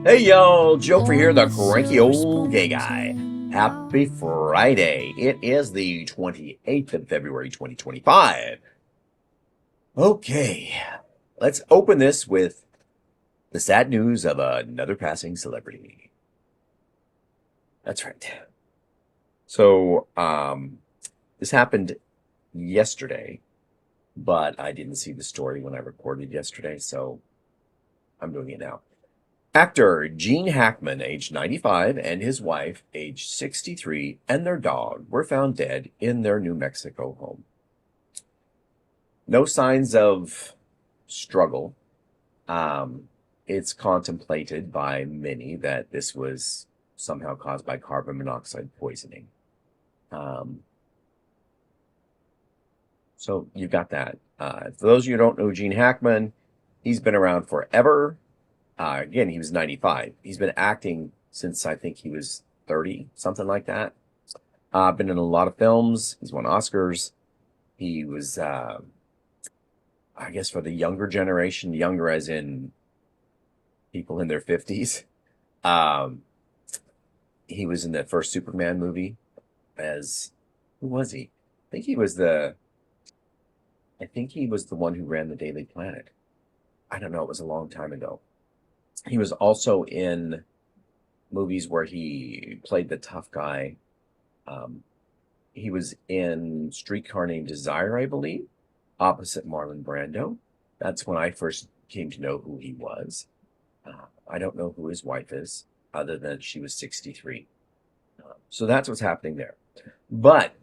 Hey y'all, Joefer here, the cranky old gay guy. Happy Friday. It is the 28th of February, 2025. Okay, let's open this with the sad news of another passing celebrity. That's right. So, this happened yesterday, but I didn't see the story when I recorded yesterday, so I'm doing it now. Actor Gene Hackman, age 95, and his wife, age 63, and their dog were found dead in their New Mexico home. No signs of struggle. It's contemplated by many that this was somehow caused by carbon monoxide poisoning. So you've got that. For those of you who don't know Gene Hackman, he's been around forever. Again, he was 95. He's been acting since I think he was 30, something like that. Been in a lot of films. He's won Oscars. He was, I guess, for the younger generation, younger as in people in their 50s. He was in the first Superman movie as, who was he? I think he was the one who ran the Daily Planet. I don't know. It was a long time ago. He was also in movies where he played the tough guy. He was in Streetcar Named Desire, I believe, opposite Marlon Brando. That's when I first came to know who he was. I don't know who his wife is, other than she was 63. So that's what's happening there. But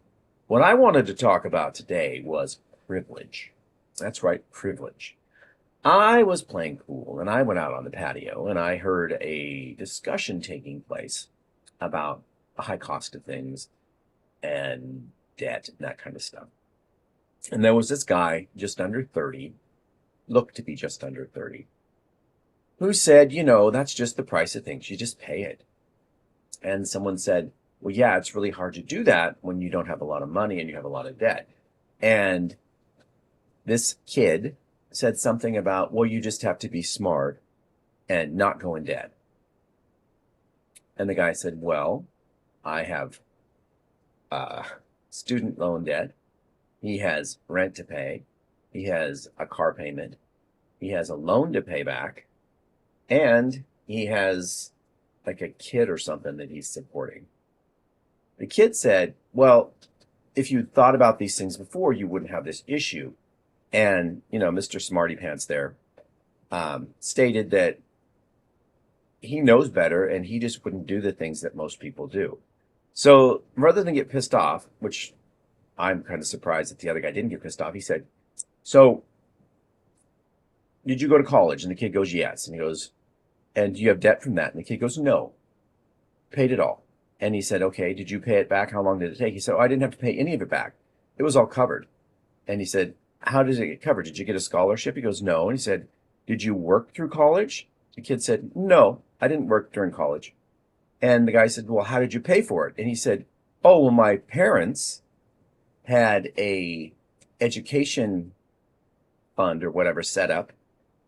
what I wanted to talk about today was privilege. That's right, privilege. I was playing pool and I went out on the patio and I heard a discussion taking place about the high cost of things and debt and that kind of stuff. And there was this guy just under 30, looked to be just under 30, who said, that's just the price of things. You just pay it. And someone said, well, yeah, it's really hard to do that when you don't have a lot of money and you have a lot of debt. And this kid said something about, well, you just have to be smart and not go in debt. And the guy said, well, I have student loan debt. He has rent to pay. He has a car payment. He has a loan to pay back. And he has like a kid or something that he's supporting. The kid said, well, if you thought about these things before, you wouldn't have this issue. And, Mr. Smarty Pants there stated that he knows better and he just wouldn't do the things that most people do. So rather than get pissed off, which I'm kind of surprised that the other guy didn't get pissed off, he said, so did you go to college? And the kid goes, yes. And he goes, and do you have debt from that? And the kid goes, no, paid it all. And he said, okay, did you pay it back? How long did it take? He said, oh, I didn't have to pay any of it back. It was all covered. And he said, how does it get covered? Did you get a scholarship? He goes, no. And he said, did you work through college? The kid said, no, I didn't work during college. And the guy said, well, how did you pay for it? And he said, oh, well, my parents had a education fund or whatever set up.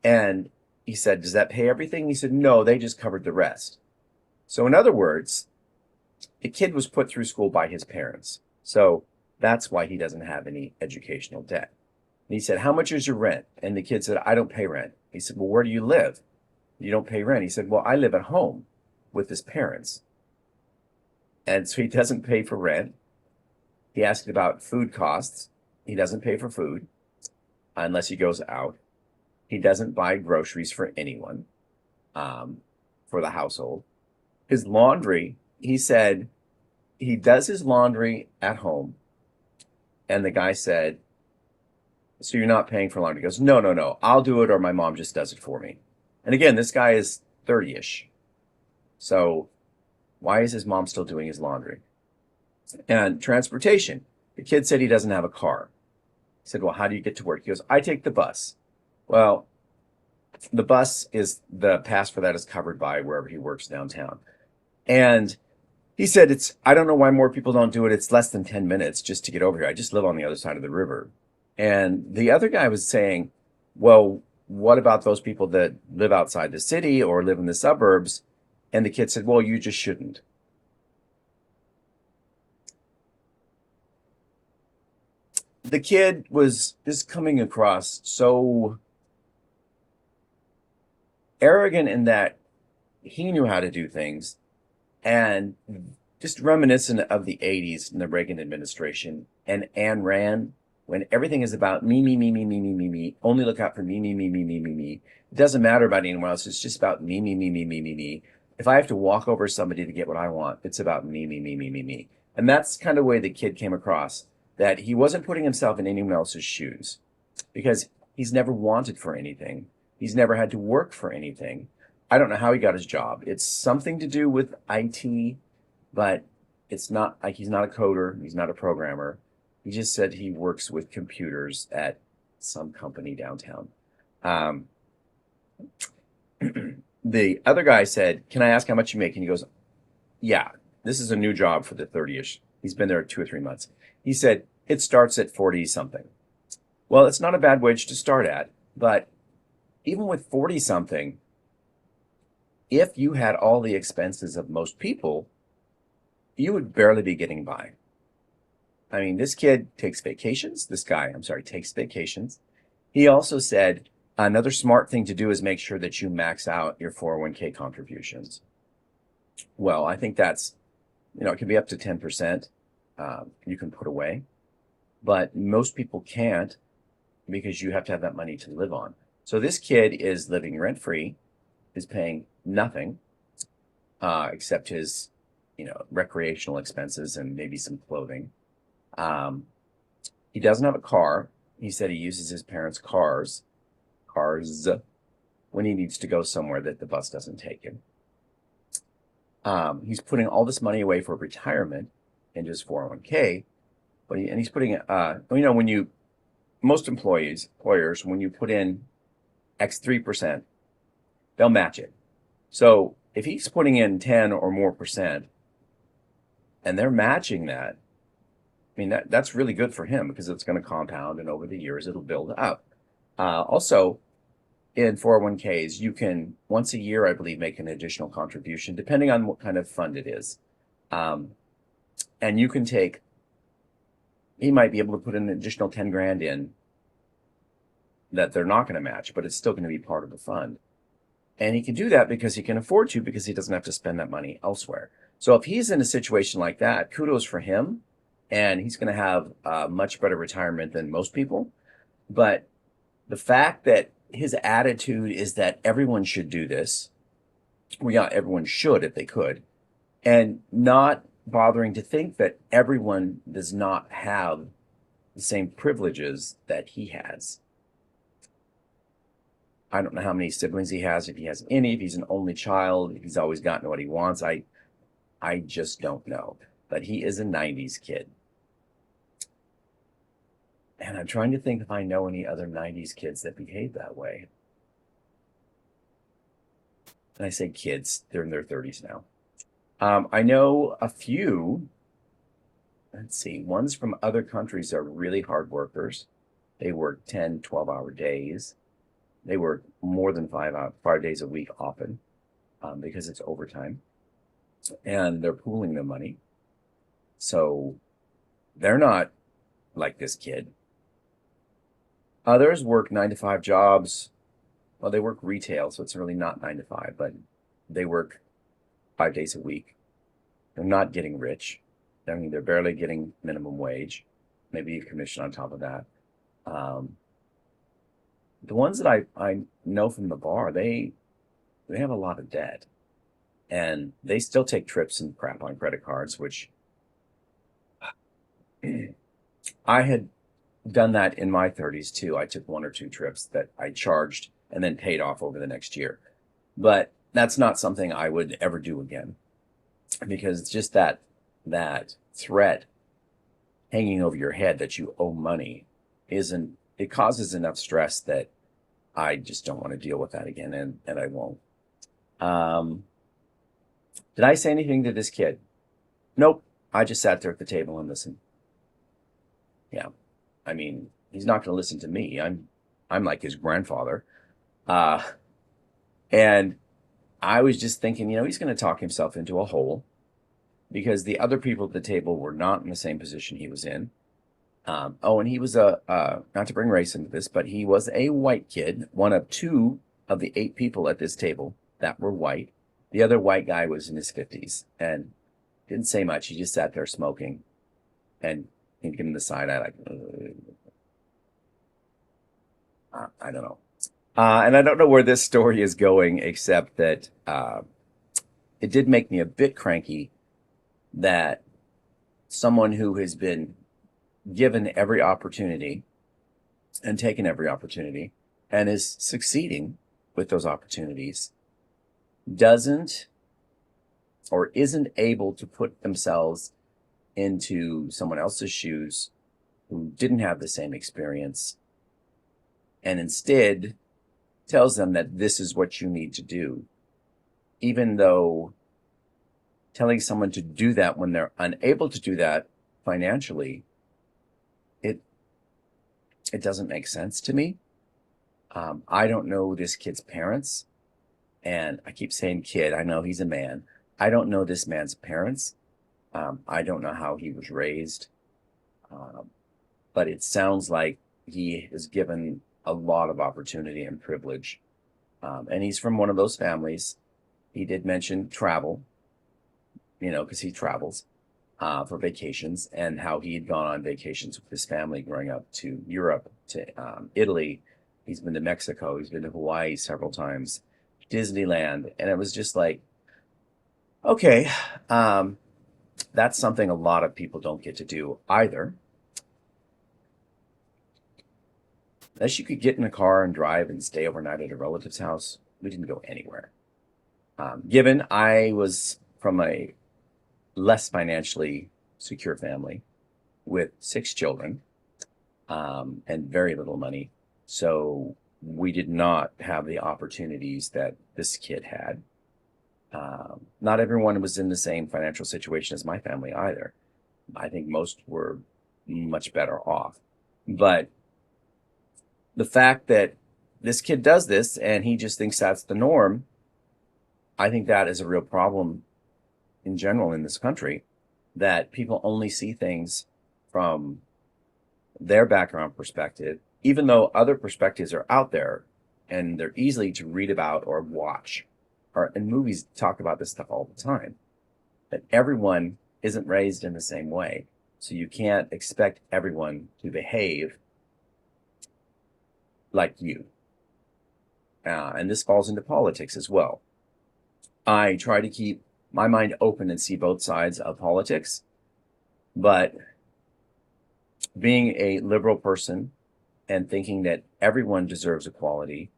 And he said, does that pay everything? He said, no, they just covered the rest. So in other words, the kid was put through school by his parents. So that's why he doesn't have any educational debt. And he said, how much is your rent? And the kid said, I don't pay rent. He said, well, where do you live? You don't pay rent. He said, well, I live at home with his parents. And so he doesn't pay for rent. He asked about food costs. He doesn't pay for food unless he goes out. He doesn't buy groceries for anyone, for the household. His laundry, he said, he does his laundry at home. And the guy said, so you're not paying for laundry? He goes, no, I'll do it or my mom just does it for me. And again, this guy is 30-ish. So why is his mom still doing his laundry? And transportation. The kid said he doesn't have a car. He said, well, how do you get to work? He goes, I take the bus. Well, the bus is, the pass for that is covered by wherever he works downtown. And he said, I don't know why more people don't do it. It's less than 10 minutes just to get over here. I just live on the other side of the river. And the other guy was saying, well, what about those people that live outside the city or live in the suburbs? And the kid said, well, you just shouldn't. The kid was just coming across so arrogant in that he knew how to do things, and just reminiscent of the 80s and the Reagan administration and Ayn Rand, when everything is about me, me, me, me, me, me, me, me, only look out for me, me, me, me, me, me, me. It doesn't matter about anyone else. It's just about me, me, me, me, me, me, me. If I have to walk over somebody to get what I want, it's about me, me, me, me, me, me. And that's kind of the way the kid came across, that he wasn't putting himself in anyone else's shoes because he's never wanted for anything. He's never had to work for anything. I don't know how he got his job. It's something to do with IT, but it's not like he's not a coder. He's not a programmer. He just said he works with computers at some company downtown. The other guy said, can I ask how much you make? And he goes, yeah, this is a new job for the 30-ish. He's been there 2 or 3 months. He said, it starts at 40 something. Well, it's not a bad wage to start at, but even with 40 something, if you had all the expenses of most people, you would barely be getting by. I mean, this kid takes vacations. This guy, I'm sorry, takes vacations. He also said another smart thing to do is make sure that you max out your 401k contributions. Well, I think that's, it can be up to 10% you can put away, but most people can't because you have to have that money to live on. So this kid is living rent-free, is paying nothing except his, recreational expenses and maybe some clothing. He doesn't have a car. He said he uses his parents' cars when he needs to go somewhere that the bus doesn't take him. He's putting all this money away for retirement into his 401k, but he's putting, when most employers, when you put in X 3%, they'll match it. So if he's putting in 10 or more percent and they're matching that, I mean, that's really good for him because it's going to compound and over the years it'll build up. Also, in 401ks, you can once a year, I believe, make an additional contribution depending on what kind of fund it is. And you can he might be able to put an additional 10 grand in that they're not going to match, but it's still going to be part of the fund. And he can do that because he can afford to, because he doesn't have to spend that money elsewhere. So if he's in a situation like that, kudos for him. And he's going to have a much better retirement than most people. But the fact that his attitude is that everyone should do this, well, yeah, everyone should if they could, and not bothering to think that everyone does not have the same privileges that he has. I don't know how many siblings he has, if he has any, if he's an only child, if he's always gotten what he wants. I just don't know. But he is a 90s kid. And I'm trying to think if I know any other 90s kids that behave that way. And I say kids, they're in their 30s now. I know a few, let's see, ones from other countries are really hard workers. They work 10, 12-hour days. They work more than 5 days a week often because it's overtime. And they're pooling the money. So they're not like this kid. Others work 9-to-5 jobs. Well, they work retail, so it's really not 9 to 5, but they work 5 days a week. They're not getting rich. I mean, they're barely getting minimum wage, maybe a commission on top of that. The ones that I know from the bar, they have a lot of debt, and they still take trips and crap on credit cards, which I had done that in my 30s too. I took 1 or 2 trips that I charged and then paid off over the next year. But that's not something I would ever do again, because just that threat hanging over your head that you owe money it causes enough stress that I just don't want to deal with that again, and I won't. Did I say anything to this kid? Nope. I just sat there at the table and listened. Yeah. I mean, he's not going to listen to me. I'm like his grandfather. Uh, and I was just thinking, he's going to talk himself into a hole because the other people at the table were not in the same position he was in. And he was not to bring race into this, but he was a white kid, one of two of the 8 people at this table that were white. The other white guy was in his 50s and didn't say much. He just sat there smoking and he'd give him the side eye like, I don't know. And I don't know where this story is going, except that it did make me a bit cranky that someone who has been given every opportunity and taken every opportunity and is succeeding with those opportunities doesn't or isn't able to put themselves into someone else's shoes who didn't have the same experience and instead tells them that this is what you need to do, even though telling someone to do that when they're unable to do that financially, it doesn't make sense to me. I don't know this kid's parents, and I keep saying kid. I know he's a man. I don't know this man's parents. I don't know how he was raised, but it sounds like he is given a lot of opportunity and privilege, and he's from one of those families. He did mention travel, because he travels for vacations, and how he had gone on vacations with his family growing up to Europe, to Italy. He's been to Mexico. He's been to Hawaii several times, Disneyland. And it was just like, okay, that's something a lot of people don't get to do either. Unless you could get in a car and drive and stay overnight at a relative's house, we didn't go anywhere. Given I was from a less financially secure family with 6 children and very little money. So we did not have the opportunities that this kid had. Not everyone was in the same financial situation as my family either. I think most were much better off. But the fact that this kid does this and he just thinks that's the norm, I think that is a real problem in general in this country, that people only see things from their background perspective, even though other perspectives are out there and they're easily to read about or watch. And movies talk about this stuff all the time, that everyone isn't raised in the same way. So you can't expect everyone to behave like you. And this falls into politics as well. I try to keep my mind open and see both sides of politics, but being a liberal person and thinking that everyone deserves equality,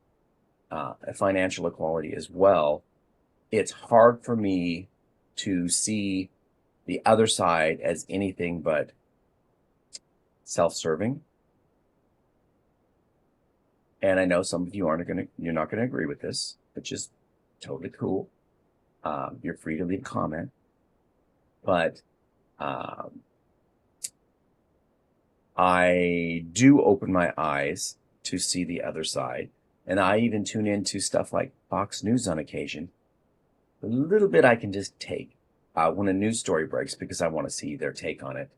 a financial equality as well, it's hard for me to see the other side as anything but self-serving. And I know some of you you're not gonna agree with this, which is totally cool. You're free to leave a comment, but I do open my eyes to see the other side. And I even tune into stuff like Fox News on occasion. A little bit I can just take when a news story breaks because I want to see their take on it.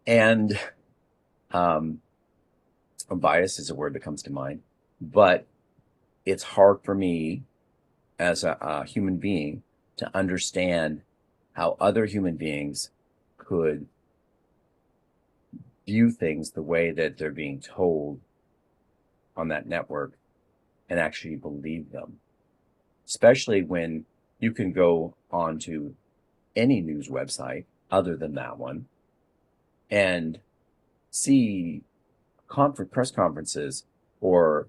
And bias is a word that comes to mind, but it's hard for me as a human being to understand how other human beings could view things the way that they're being told on that network and actually believe them, especially when you can go onto any news website other than that one and see press conferences, or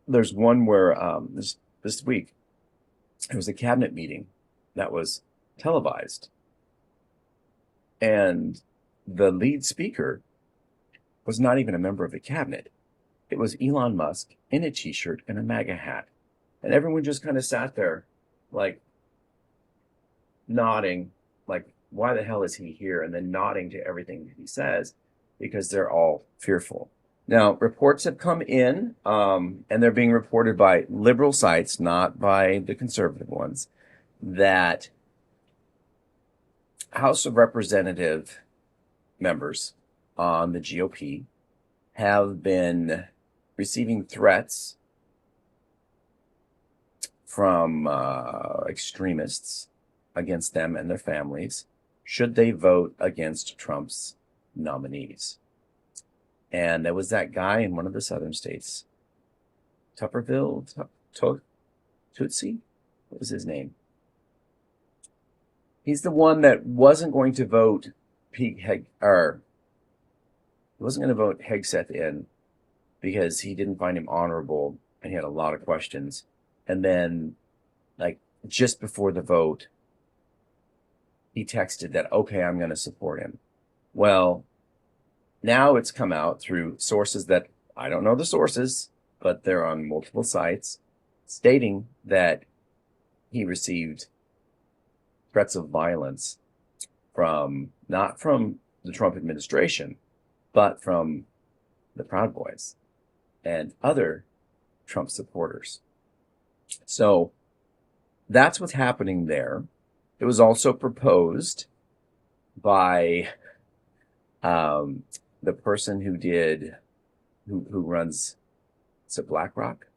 there's one where this week it was a cabinet meeting that was televised, and the lead speaker was not even a member of the cabinet. It was Elon Musk in a t-shirt and a MAGA hat. And everyone just kind of sat there like nodding, like, why the hell is he here? And then nodding to everything that he says because they're all fearful. Now, reports have come in, and they're being reported by liberal sites, not by the conservative ones, that House of Representative members on the GOP have been receiving threats from extremists against them and their families should they vote against Trump's nominees. And there was that guy in one of the southern states, Tupperville, Tootsie? What was his name? He's the one that wasn't going to vote Hegseth in because he didn't find him honorable and he had a lot of questions. And then, like, just before the vote, he texted that, okay, I'm going to support him. Well, now it's come out through sources that I don't know the sources, but they're on multiple sites stating that he received threats of violence not from the Trump administration, but from the Proud Boys and other Trump supporters. So that's what's happening there. It was also proposed by the person who runs, is it BlackRock?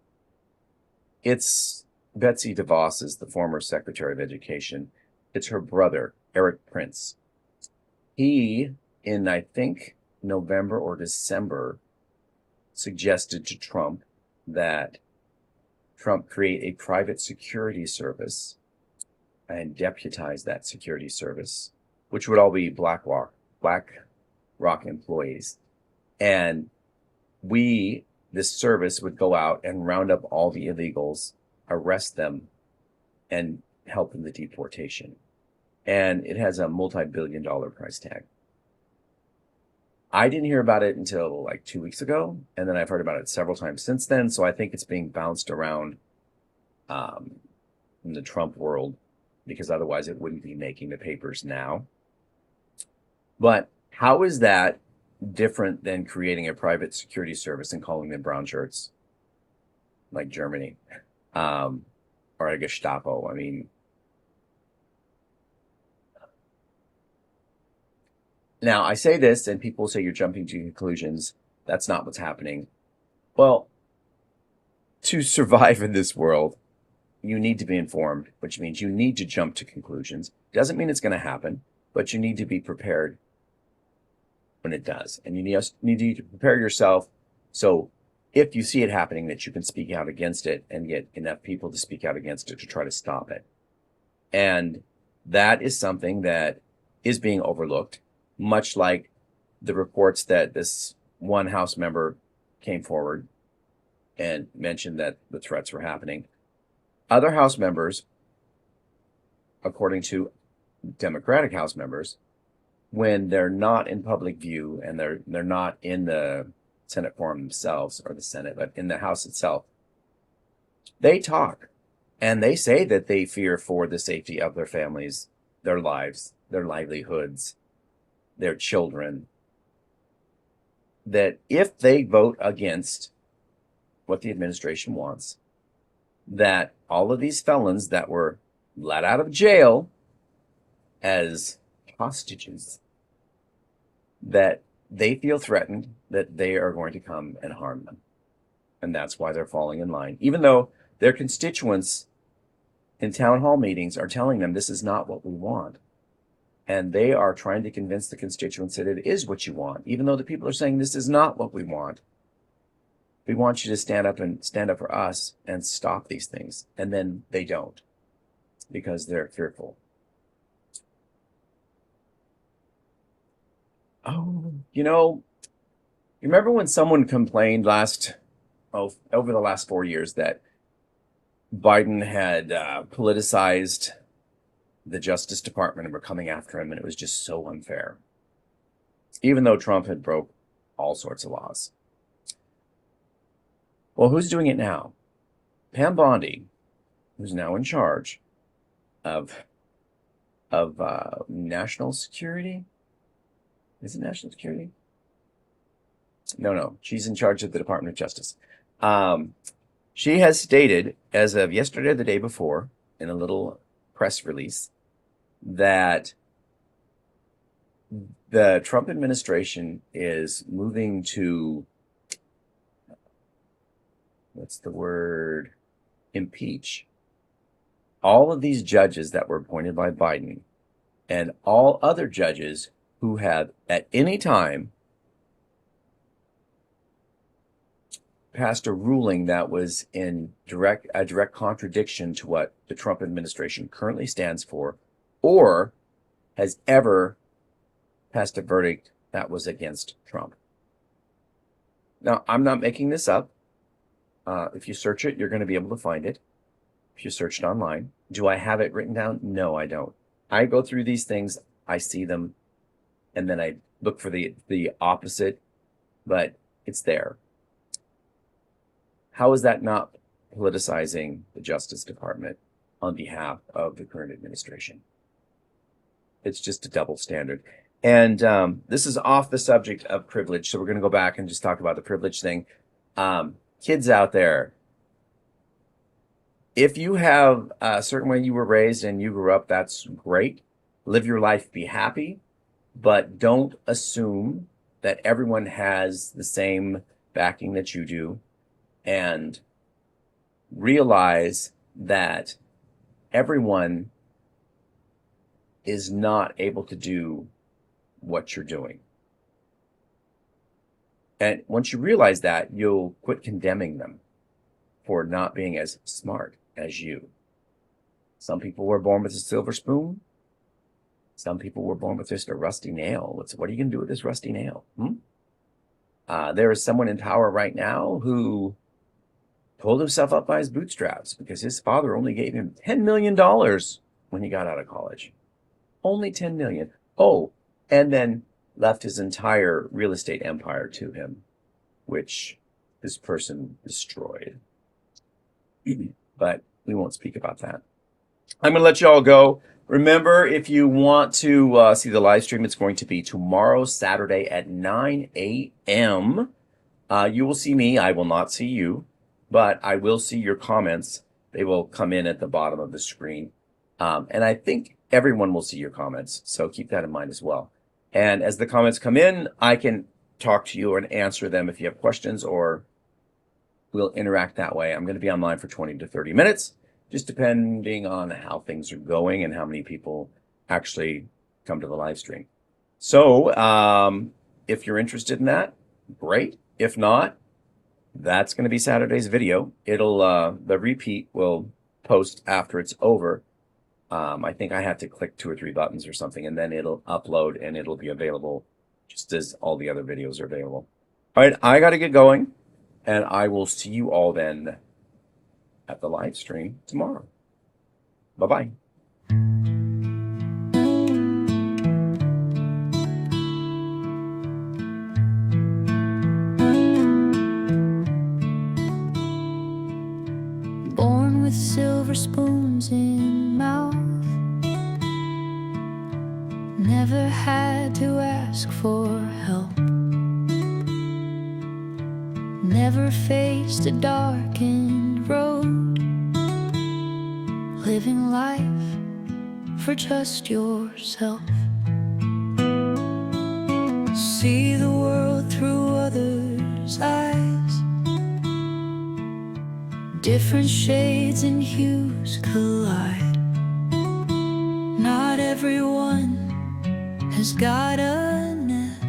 It's Betsy DeVos is the former Secretary of Education. It's her brother, Eric Prince. He, in I think November or December, suggested to Trump that Trump create a private security service and deputize that security service, which would all be BlackRock employees. And this service would go out and round up all the illegals, arrest them, and help in the deportation. And it has a multi-billion-dollar price tag. I didn't hear about it until like 2 weeks ago, and then I've heard about it several times since then, so I think it's being bounced around in the Trump world, because otherwise it wouldn't be making the papers now. But how is that different than creating a private security service and calling them brown shirts, like Germany, or a Gestapo? I mean, now I say this, and people say you're jumping to conclusions. That's not what's happening. Well, to survive in this world, you need to be informed, which means you need to jump to conclusions. Doesn't mean it's going to happen, but you need to be prepared when it does. And you need to prepare yourself so if you see it happening, that you can speak out against it and get enough people to speak out against it to try to stop it. And that is something that is being overlooked, much like the reports that this one House member came forward and mentioned that the threats were happening. Other House members, according to Democratic House members, when they're not in public view and they're not in the Senate forum themselves, or the Senate, but in the House itself, they talk and they say that they fear for the safety of their families, their lives, their livelihoods, their children, that if they vote against what the administration wants, that all of these felons that were let out of jail as hostages, that they feel threatened, that they are going to come and harm them. And that's why they're falling in line, even though their constituents in town hall meetings are telling them this is not what we want. And they are trying to convince the constituents that it is what you want, even though the people are saying this is not what we want. We want you to stand up for us and stop these things. And then they don't, because they're fearful. Oh, you remember when someone complained over the last 4 years that Biden had politicized the Justice Department and were coming after him, and it was just so unfair, even though Trump had broke all sorts of laws. Well, who's doing it now? Pam Bondi, who's now in charge of national security. Is it national security? No, she's in charge of the Department of Justice. She has stated, as of yesterday or the day before, in a little press release, that the Trump administration is moving to, what's the word, impeach all of these judges that were appointed by Biden and all other judges who have at any time passed a ruling that was in a direct contradiction to what the Trump administration currently stands for, or has ever passed a verdict that was against Trump. Now, I'm not making this up. If you search it, you're going to be able to find it. If you search it online. Do I have it written down? No, I don't. I go through these things, I see them, and then I look for the opposite, but it's there. How is that not politicizing the Justice Department on behalf of the current administration? It's just a double standard. And this is off the subject of privilege, so we're going to go back and just talk about the privilege thing. Kids out there, if you have a certain way you were raised and you grew up, that's great. Live your life, be happy, but don't assume that everyone has the same backing that you do, and realize that everyone is not able to do what you're doing. And once you realize that, you'll quit condemning them for not being as smart as you. Some people were born with a silver spoon. Some people were born with just a rusty nail. What are you going to do with this rusty nail? There is someone in power right now who pulled himself up by his bootstraps because his father only gave him $10 million when he got out of college. Only $10 million. Oh, and then left his entire real estate empire to him, which this person destroyed. But we won't speak about that. I'm going to let you all go. Remember, if you want to see the live stream, it's going to be tomorrow, Saturday at 9 a.m. You will see me. I will not see you, but I will see your comments. They will come in at the bottom of the screen. And I think everyone will see your comments, so keep that in mind as well. And as the comments come in, I can talk to you and answer them if you have questions, or we'll interact that way. I'm going to be online for 20 to 30 minutes, just depending on how things are going and how many people actually come to the live stream. So if you're interested in that, great. If not, that's going to be Saturday's video. The repeat will post after it's over. I think I have to click 2 or 3 buttons or something, and then it'll upload and it'll be available just as all the other videos are available. All right, I got to get going, and I will see you all then at the live stream tomorrow. Bye-bye. Born with silver spoons in mouth, never had to ask for help, never faced a darkened road, living life for just yourself. See the world through others' eyes, different shades and hues collide. Not everyone has got a net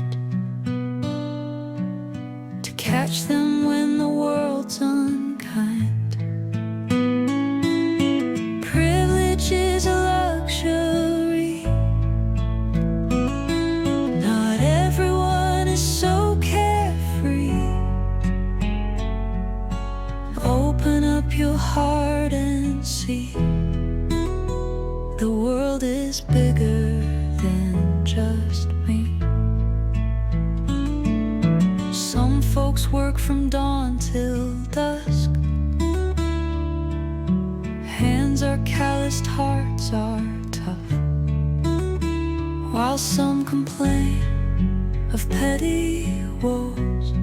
to catch them when the world's unkind. Privilege is a luxury. Not everyone is so carefree. Open up your heart and see the world is bigger than just me. Some folks work from dawn till dusk. Hands are calloused, hearts are tough. While some complain of petty woes,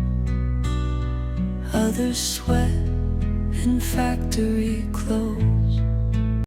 Others sweat in factory clothes.